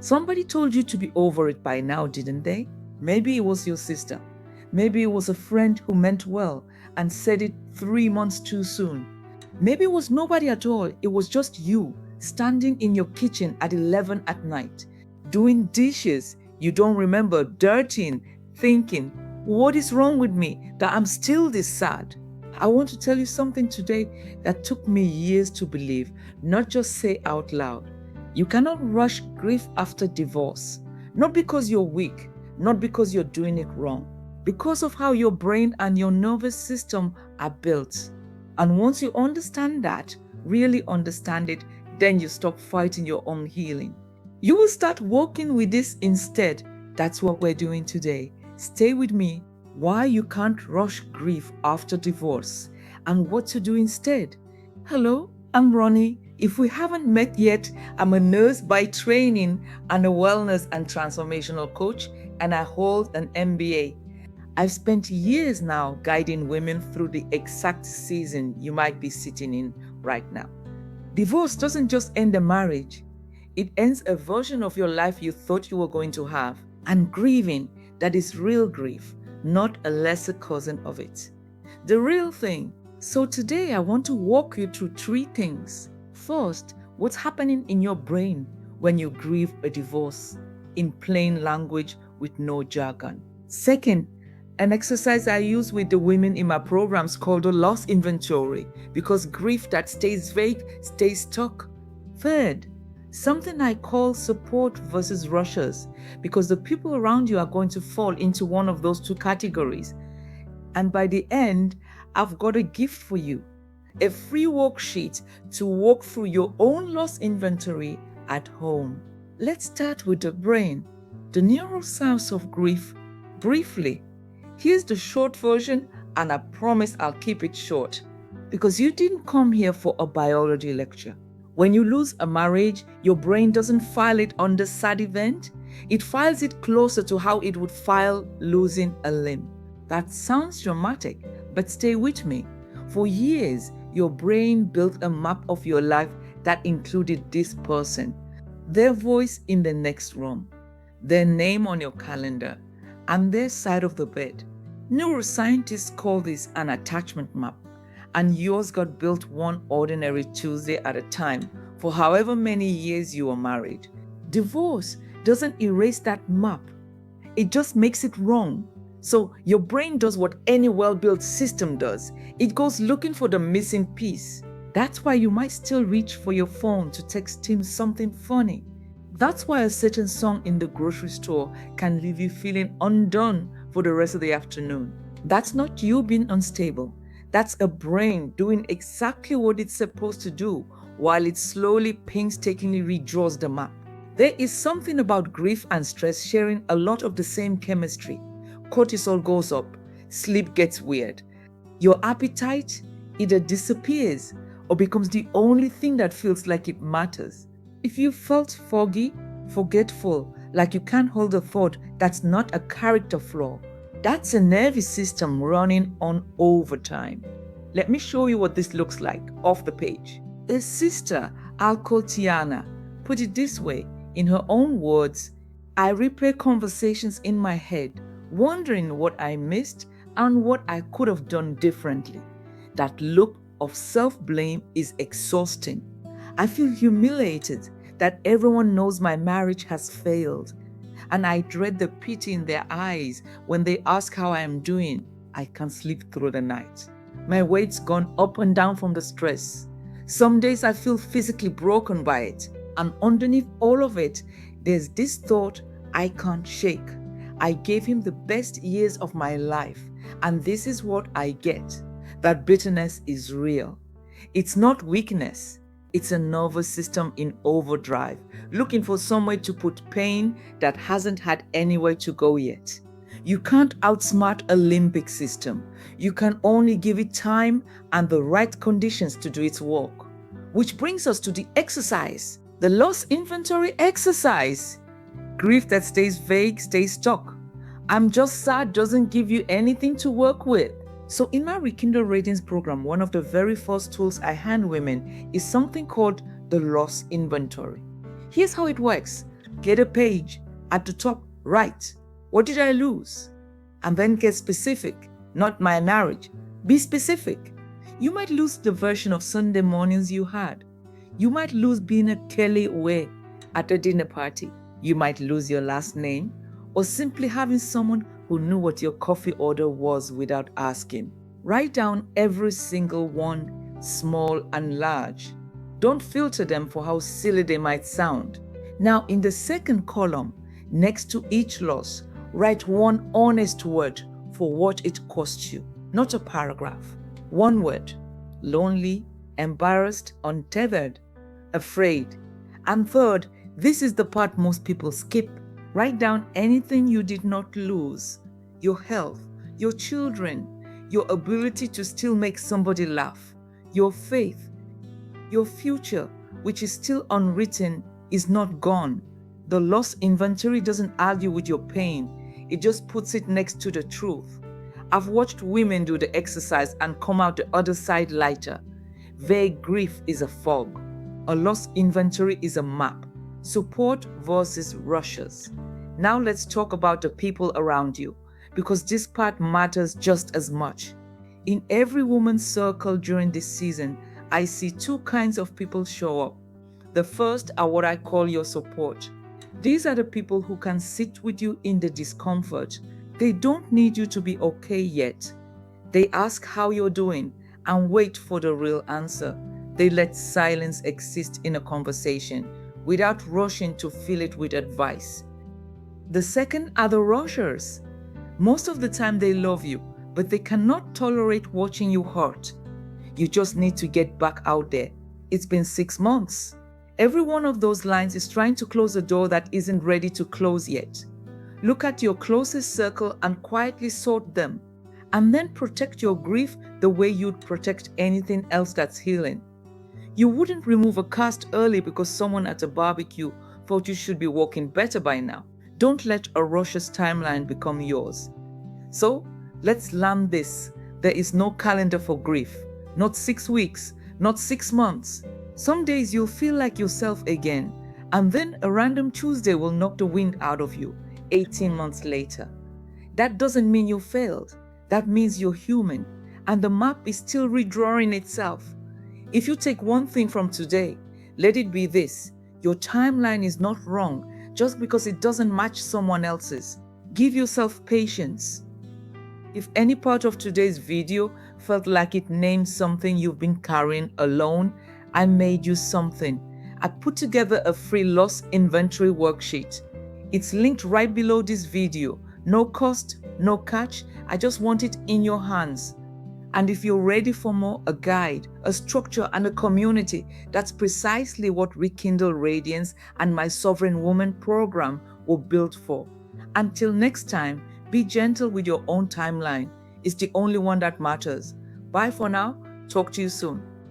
Somebody told you to be over it by now, didn't they? Maybe it was your sister. Maybe it was a friend who meant well and said it 3 months too soon. Maybe it was nobody at all. It was just you standing in your kitchen at 11 at night, doing dishes you don't remember, dirtying, thinking, what is wrong with me that I'm still this sad? I want to tell you something today that took me years to believe, not just say out loud. You cannot rush grief after divorce, not because you're weak, not because you're doing it wrong, because of how your brain and your nervous system are built. And once you understand that, really understand it, then you stop fighting your own healing. You will start working with this instead. That's what we're doing today. Stay with me. Why you can't rush grief after divorce and what to do instead. Hello, I'm Ronnie. If we haven't met yet, I'm a nurse by training and a wellness and transformational coach, and I hold an MBA. I've spent years now guiding women through the exact season you might be sitting in right now. Divorce doesn't just end a marriage, it ends a version of your life you thought you were going to have, and grieving that is real grief, not a lesser cousin of it. The real thing. So today I want to walk you through 3 things. First, what's happening in your brain when you grieve a divorce, in plain language with no jargon. Second, an exercise I use with the women in my programs called the loss inventory, because grief that stays vague stays stuck. Third, something I call support versus rushers, because the people around you are going to fall into one of those 2 categories. And by the end, I've got a gift for you, a free worksheet to walk through your own loss inventory at home. Let's start with the brain, the neuroscience of grief, briefly. Here's the short version, and I promise I'll keep it short, because you didn't come here for a biology lecture. When you lose a marriage, your brain doesn't file it under sad event. It files it closer to how it would file losing a limb. That sounds dramatic, but stay with me. For years, your brain built a map of your life that included this person, their voice in the next room, their name on your calendar, and their side of the bed. Neuroscientists call this an attachment map, and yours got built one ordinary Tuesday at a time for however many years you were married. Divorce doesn't erase that map. It just makes it wrong. So your brain does what any well-built system does. It goes looking for the missing piece. That's why you might still reach for your phone to text him something funny. That's why a certain song in the grocery store can leave you feeling undone for the rest of the afternoon. That's not you being unstable. That's a brain doing exactly what it's supposed to do while it slowly, painstakingly redraws the map. There is something about grief and stress sharing a lot of the same chemistry. Cortisol goes up, sleep gets weird. Your appetite either disappears or becomes the only thing that feels like it matters. If you felt foggy, forgetful, like you can't hold a thought, that's not a character flaw. That's a nervous system running on overtime. Let me show you what this looks like off the page. A sister, I'll call Tiana, put it this way, in her own words, I replay conversations in my head, wondering what I missed and what I could have done differently. That look of self-blame is exhausting. I feel humiliated that everyone knows my marriage has failed, and I dread the pity in their eyes when they ask how I am doing. I can't sleep through the night. My weight's gone up and down from the stress. Some days I feel physically broken by it, and underneath all of it, there's this thought I can't shake. I gave him the best years of my life, and this is what I get. That bitterness is real. It's not weakness. It's a nervous system in overdrive, looking for somewhere to put pain that hasn't had anywhere to go yet. You can't outsmart a limbic system. You can only give it time and the right conditions to do its work. Which brings us to the exercise, the loss inventory exercise. Grief that stays vague stays stuck. I'm just sad doesn't give you anything to work with. So in my Rekindle Radiance program, one of the very first tools I hand women is something called the loss inventory. Here's how it works. Get a page. At the top, write, what did I lose? And then get specific. Not my marriage. Be specific. You might lose the version of Sunday mornings you had. You might lose being a Kelly way at a dinner party. You might lose your last name, or simply having someone who knew what your coffee order was without asking. Write down every single one, small and large. Don't filter them for how silly they might sound. Now, in the second column, next to each loss, write one honest word for what it cost you, not a paragraph. One word: lonely, embarrassed, untethered, afraid. And third, this is the part most people skip. Write down anything you did not lose: your health, your children, your ability to still make somebody laugh, your faith, your future, which is still unwritten, is not gone. The loss inventory doesn't argue with your pain, it just puts it next to the truth. I've watched women do the exercise and come out the other side lighter. Vague grief is a fog. A loss inventory is a map. Support versus rushes. Now let's talk about the people around you, because this part matters just as much. In every woman's circle during this season, I see two kinds of people show up. The first are what I call your support. These are the people who can sit with you in the discomfort. They don't need you to be okay yet. They ask how you're doing and wait for the real answer. They let silence exist in a conversation without rushing to fill it with advice. The second are the rushers. Most of the time they love you, but they cannot tolerate watching you hurt. You just need to get back out there. It's been 6 months. Every one of those lines is trying to close a door that isn't ready to close yet. Look at your closest circle and quietly sort them, and then protect your grief the way you'd protect anything else that's healing. You wouldn't remove a cast early because someone at a barbecue thought you should be walking better by now. Don't let a rusher's timeline become yours. So, let's land this. There is no calendar for grief. Not 6 weeks, not 6 months. Some days you'll feel like yourself again, and then a random Tuesday will knock the wind out of you 18 months later. That doesn't mean you failed. That means you're human, and the map is still redrawing itself. If you take one thing from today, let it be this: your timeline is not wrong just because it doesn't match someone else's. Give yourself patience. If any part of today's video felt like it named something you've been carrying alone, I made you something. I put together a free loss inventory worksheet. It's linked right below this video. No cost, no catch. I just want it in your hands. And if you're ready for more, a guide, a structure, and a community, that's precisely what Rekindle, Radiance, and my Sovereign Woman program were built for. Until next time, be gentle with your own timeline. It's the only one that matters. Bye for now. Talk to you soon.